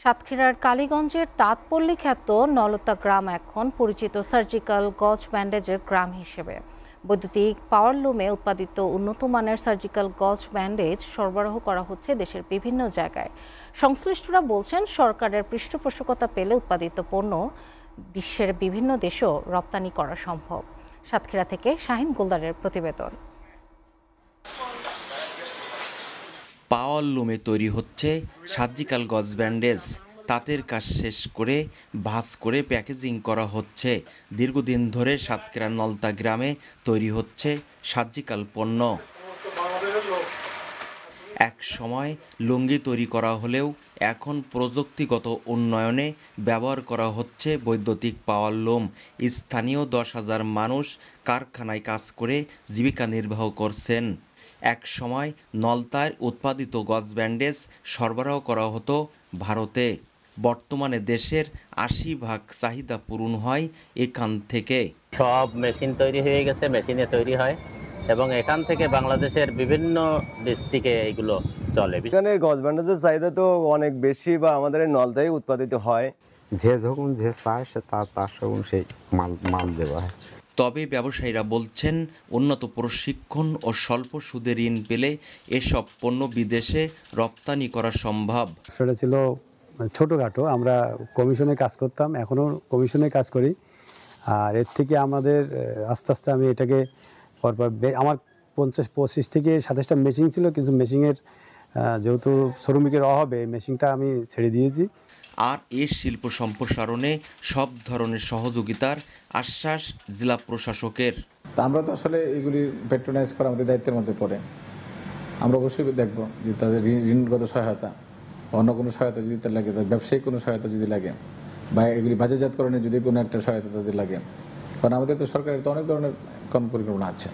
সাতক্ষীরার কালীগঞ্জের তাঁতপল্লী খ্যাত নলতা গ্রাম এখন পরিচিত সার্জিক্যাল গজ ব্যান্ডেজের গ্রাম হিসেবে। বৈদ্যুতিক পাওয়ারলুমে উৎপাদিত উন্নত মানের সার্জিক্যাল গজ ব্যান্ডেজ সরবরাহ করা হচ্ছে দেশের বিভিন্ন জায়গায়। সংশ্লিষ্টরা বলছেন, সরকারের পৃষ্ঠপোষকতা পেলে উৎপাদিত পণ্য বিশ্বের বিভিন্ন দেশেও রপ্তানি করা সম্ভব। সাতক্ষীরা থেকে শাহিন গোলদারের প্রতিবেদন। পাওয়ারলুমে তৈরি হচ্ছে সার্জিক্যাল গজ ব্যান্ডেজ। তাঁতের কাজ শেষ করে ভাঁজ করে প্যাকেজিং করা হচ্ছে। দীর্ঘদিন ধরে সাতক্ষীরার নলতা গ্রামে তৈরি হচ্ছে সার্জিক্যাল পণ্য। এক সময় লুঙ্গি তৈরি করা হলেও এখন প্রযুক্তিগত উন্নয়নে ব্যবহার করা হচ্ছে বৈদ্যুতিক পাওয়ারলুম। স্থানীয় 10,000 মানুষ কারখানায় কাজ করে জীবিকা নির্বাহ করছেন। এক সময় নলতায় উৎপাদিত গজ ব্যান্ডেজ সরবরাহ করা হতো ভারতে। বর্তমানে দেশের 80% চাহিদা পূরণ হয় এখান থেকে। সব মেশিন তৈরি হয়ে গেছে, মেশিনে তৈরি হয় এবং এখান থেকে বাংলাদেশের বিভিন্ন ডিস্ট্রিক্টে এগুলো চলে। এখানে গজ ব্যান্ডেজের চাহিদা তো অনেক বেশি, বা আমাদের নলতায় উৎপাদিত হয়। যে যখন যে চায় সে তার সঙ্গে সেই মাল দেওয়া হয়। তবে ব্যবসায়ীরা বলছেন, উন্নত প্রশিক্ষণ ও স্বল্প সুদে ঋণ পেলে এসব পণ্য বিদেশে রপ্তানি করা সম্ভব। সেটা ছিল ছোটোখাটো, আমরা কমিশনে কাজ করতাম, এখনও কমিশনে কাজ করি। আর এর থেকে আমাদের আস্তে আস্তে আমি এটাকে পরপর আমার 25 থেকে 27টা মেশিন ছিল, কিন্তু মেশিনের যেহেতু শ্রমিকের অভাবে মেশিনটা আমি ছেড়ে দিয়েছি। আর এই শিল্প সম্প্রসারণে সব ধরনের সহযোগিতার আশ্বাস জেলা প্রশাসকের। আমরা তো আসলে এগুলি প্যাট্রোনাইজ করা আমাদের দায়িত্বের মধ্যে পড়ে। আমরা অবশ্যই দেখব যে তাদের ঋণগত সহায়তা, অন্য কোনো সহায়তা যদি তার লাগে, ব্যবসায়িক কোনো সহায়তা যদি লাগে, বা এগুলি বাজারজাতকরণে যদি কোনো একটা সহায়তা তাদের লাগে, কারণ আমাদের তো সরকারের তো অনেক ধরনের কর্মপরিকল্পনা আছে।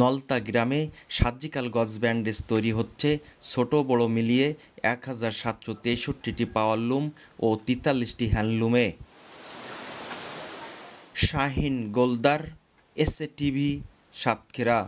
নলতা গ্রামে সার্জিক্যাল গজ ব্যান্ডেজ তৈরি হচ্ছে ছোট বড় মিলিয়ে 1763টি পাওয়ারলুম ও 43টি হ্যান্ডলুমে। Shahin Goldar, SA TV, Satkhira.